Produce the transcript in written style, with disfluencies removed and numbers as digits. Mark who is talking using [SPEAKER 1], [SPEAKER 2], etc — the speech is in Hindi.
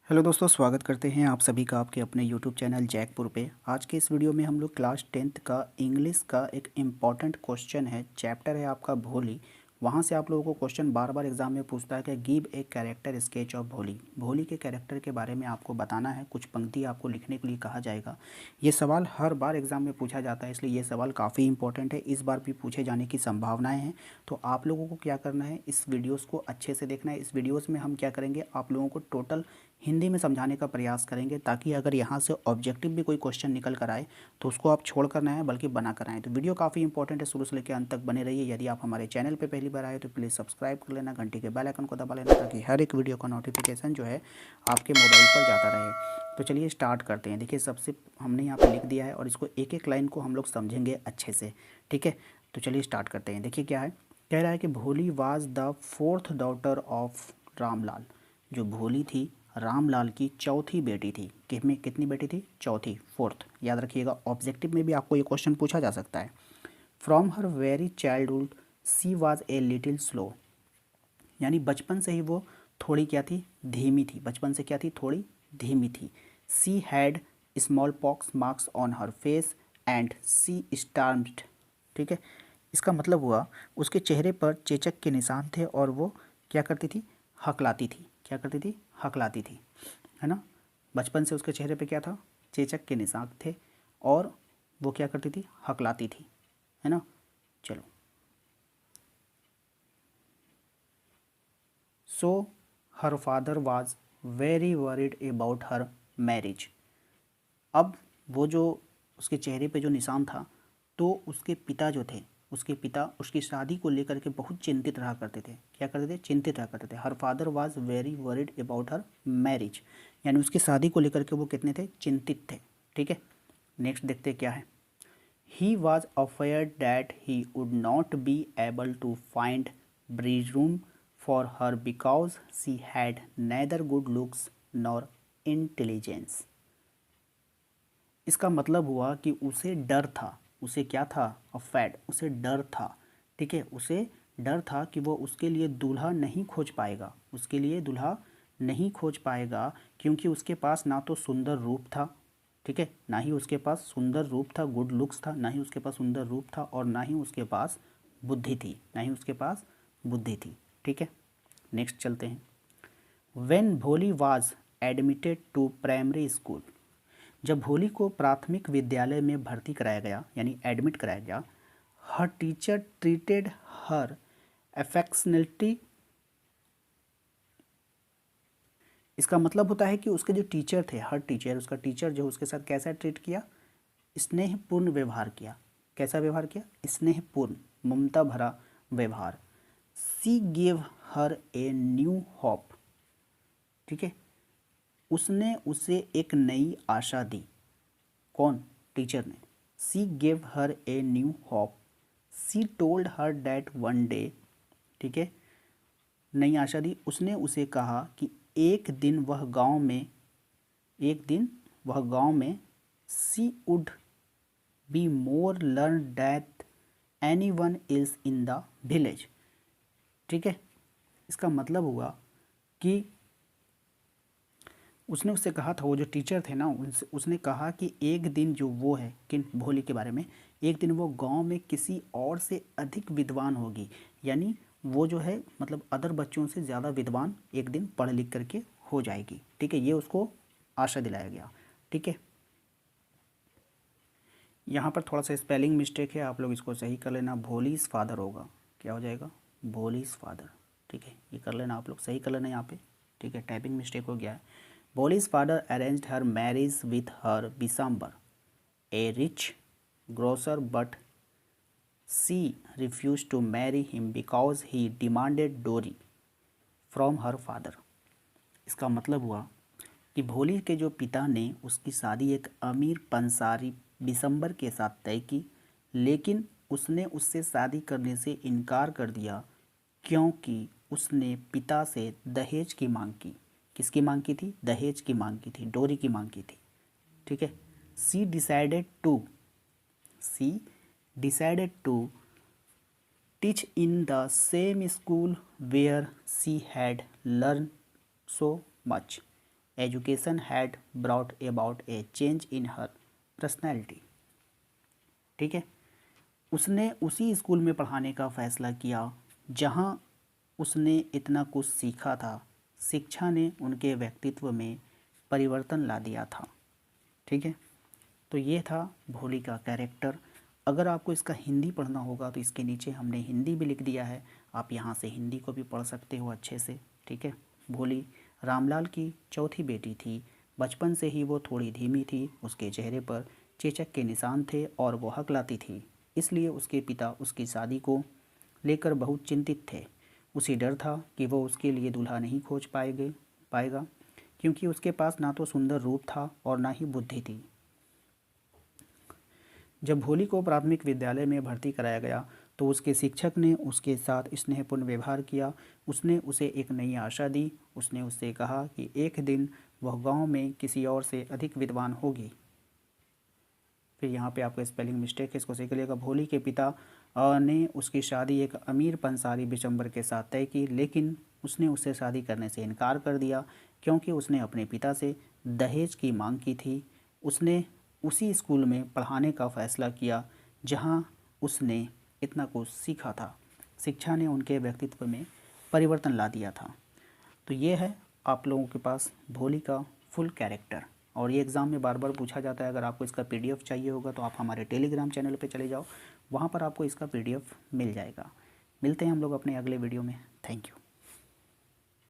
[SPEAKER 1] हेलो दोस्तों, स्वागत करते हैं आप सभी का आपके अपने यूट्यूब चैनल जैकपुर पे। आज के इस वीडियो में हम लोग क्लास 10th का इंग्लिश का एक इम्पॉर्टेंट क्वेश्चन है, चैप्टर है आपका भोली। वहाँ से आप लोगों को क्वेश्चन बार बार एग्जाम में पूछता है कि give a character sketch of भोली। भोली के कैरेक्टर के बारे में आपको बताना है, कुछ पंक्ति आपको लिखने के लिए कहा जाएगा। ये सवाल हर बार एग्जाम में पूछा जाता है, इसलिए ये सवाल काफ़ी इंपॉर्टेंट है, इस बार भी पूछे जाने की संभावनाएँ हैं। तो आप लोगों को क्या करना है, इस वीडियोज़ को अच्छे से देखना है। इस वीडियोज़ में हम क्या करेंगे, आप लोगों को टोटल हिंदी में समझाने का प्रयास करेंगे, ताकि अगर यहाँ से ऑब्जेक्टिव भी कोई क्वेश्चन निकल कर आए तो उसको आप छोड़ कर ना आए बल्कि बना कर आए। तो वीडियो काफ़ी इंपॉर्टेंट है, शुरू से लेकर अंत तक बने रहिए। यदि आप हमारे चैनल पे पहली बार आए तो प्लीज़ सब्सक्राइब कर लेना, घंटी के बेल आइकन को दबा लेना, ताकि हर एक वीडियो का नोटिफिकेशन जो है आपके मोबाइल पर जाता रहे। तो चलिए स्टार्ट करते हैं। देखिए, सबसे हमने यहाँ पर लिख दिया है और इसको एक एक लाइन को हम लोग समझेंगे अच्छे से, ठीक है। तो चलिए स्टार्ट करते हैं। देखिए क्या है, कह रहा है कि भोली was the fourth daughter of Ramlal. जो भोली थी रामलाल की चौथी बेटी थी। किसमें कितनी बेटी थी? चौथी, फोर्थ। याद रखिएगा, ऑब्जेक्टिव में भी आपको ये क्वेश्चन पूछा जा सकता है। From her very childhood she was a little slow. यानी बचपन से ही वो थोड़ी क्या थी? धीमी थी। बचपन से क्या थी? थोड़ी धीमी थी। She had smallpox marks on her face and she stammered. ठीक है, इसका मतलब हुआ उसके चेहरे पर चेचक के निशान थे और वो क्या करती थी? हकलाती थी। क्या करती थी? हकलाती थी, है ना। बचपन से उसके चेहरे पे क्या था? चेचक के निशान थे और वो क्या करती थी? हकलाती थी, है ना। चलो, so her father was very worried about her marriage. अब वो जो उसके चेहरे पे जो निशान था, तो उसके पिता जो थे, उसके पिता उसकी शादी को लेकर के बहुत चिंतित रहा करते थे। क्या करते थे? चिंतित रहा करते थे। हर father was very worried about her marriage, यानी उसकी शादी को लेकर के वो कितने थे? चिंतित थे, ठीक है। नेक्स्ट देखते क्या है। He was afraid that he would not be able to find bridegroom for her because she had neither good looks nor intelligence. इसका मतलब हुआ कि उसे डर था। उसे क्या था? अफेड, उसे डर था, ठीक है। उसे डर था कि वो उसके लिए दूल्हा नहीं खोज पाएगा, उसके लिए दूल्हा नहीं खोज पाएगा, क्योंकि उसके पास ना तो सुंदर रूप था, ठीक है, ना ही उसके पास सुंदर रूप था, गुड लुक्स था, ना ही उसके पास सुंदर रूप था, और ना ही उसके पास बुद्धि थी, ना ही उसके पास बुद्धि थी, ठीक है। नेक्स्ट चलते हैं। When Bholi was admitted to primary school. जब भोली को प्राथमिक विद्यालय में भर्ती कराया गया, यानी एडमिट कराया गया, हर टीचर ट्रीटेड हर अफेक्शनेटली। इसका मतलब होता है कि उसके जो टीचर थे, हर टीचर, उसका टीचर जो उसके साथ कैसा ट्रीट किया? स्नेहपूर्ण व्यवहार किया। कैसा व्यवहार किया? स्नेहपूर्ण, ममता भरा व्यवहार। She give her a new hope. ठीक है, उसने उसे एक नई आशा दी। कौन? टीचर ने। सी gave her a new hope. C told her that one day. ठीक है, नई आशा दी। उसने उसे कहा कि एक दिन वह गांव में, एक दिन वह गांव में, she would be more learn that any one is in the village. ठीक है, इसका मतलब हुआ कि उसने उससे कहा था, वो जो टीचर थे ना, उनसे उसने कहा कि एक दिन जो वो है, किन? भोली के बारे में, एक दिन वो गांव में किसी और से अधिक विद्वान होगी। यानी वो जो है, मतलब अदर बच्चों से ज़्यादा विद्वान एक दिन पढ़ लिख करके हो जाएगी, ठीक है। ये उसको आशा दिलाया गया, ठीक है। यहाँ पर थोड़ा सा स्पेलिंग मिस्टेक है, आप लोग इसको सही कर लेना। भोलीज फादर होगा, क्या हो जाएगा? भोलीज फादर, ठीक है। ये कर लेना, आप लोग सही कर लेना यहाँ पे, ठीक है। टाइपिंग मिस्टेक हो गया है। Bholi's father arranged her marriage with her Bishamber, a rich grocer, but she refuse to marry him because he demanded dowry from her father. इसका मतलब हुआ कि भोली के जो पिता ने उसकी शादी एक अमीर पंसारी बिसम्बर के साथ तय की, लेकिन उसने उससे शादी करने से इनकार कर दिया, क्योंकि उसने पिता से दहेज की मांग की। किसकी मांग की थी? दहेज की मांग की थी, डोरी की मांग की थी, ठीक है। She decided to, she decided to teach in the same school where she had learn so much. Education had brought about a change in her personality. ठीक है, उसने उसी स्कूल में पढ़ाने का फ़ैसला किया जहाँ उसने इतना कुछ सीखा था। शिक्षा ने उनके व्यक्तित्व में परिवर्तन ला दिया था। ठीक है, तो ये था भोली का कैरेक्टर। अगर आपको इसका हिंदी पढ़ना होगा तो इसके नीचे हमने हिंदी भी लिख दिया है, आप यहाँ से हिंदी को भी पढ़ सकते हो अच्छे से। ठीक है, भोली रामलाल की चौथी बेटी थी। बचपन से ही वो थोड़ी धीमी थी, उसके चेहरे पर चेचक के निशान थे और वो हकलाती थी। इसलिए उसके पिता उसकी शादी को लेकर बहुत चिंतित थे। उसे डर था कि वो उसके लिए दूल्हा नहीं खोज पाएगा, क्योंकि उसके पास ना तो सुंदर रूप था और ना ही बुद्धि थी। जब भोली को प्राथमिक विद्यालय में भर्ती कराया गया तो उसके शिक्षक ने उसके साथ स्नेहपूर्ण व्यवहार किया। उसने उसे एक नई आशा दी। उसने उससे कहा कि एक दिन वह गांव में किसी और से अधिक विद्वान होगी। फिर यहाँ पे आपका स्पेलिंग मिस्टेक है, इसको सही करिएगा। भोली के पिता ने उसकी शादी एक अमीर पंसारी बिचंबर के साथ तय की, लेकिन उसने उससे शादी करने से इनकार कर दिया क्योंकि उसने अपने पिता से दहेज की मांग की थी। उसने उसी स्कूल में पढ़ाने का फ़ैसला किया जहाँ उसने इतना कुछ सीखा था। शिक्षा ने उनके व्यक्तित्व में परिवर्तन ला दिया था। तो ये है आप लोगों के पास भोली का फुल कैरेक्टर, और ये एग्ज़ाम में बार बार पूछा जाता है। अगर आपको इसका पीडीएफ चाहिए होगा तो आप हमारे टेलीग्राम चैनल पे चले जाओ, वहाँ पर आपको इसका पीडीएफ मिल जाएगा। मिलते हैं हम लोग अपने अगले वीडियो में। Thank you.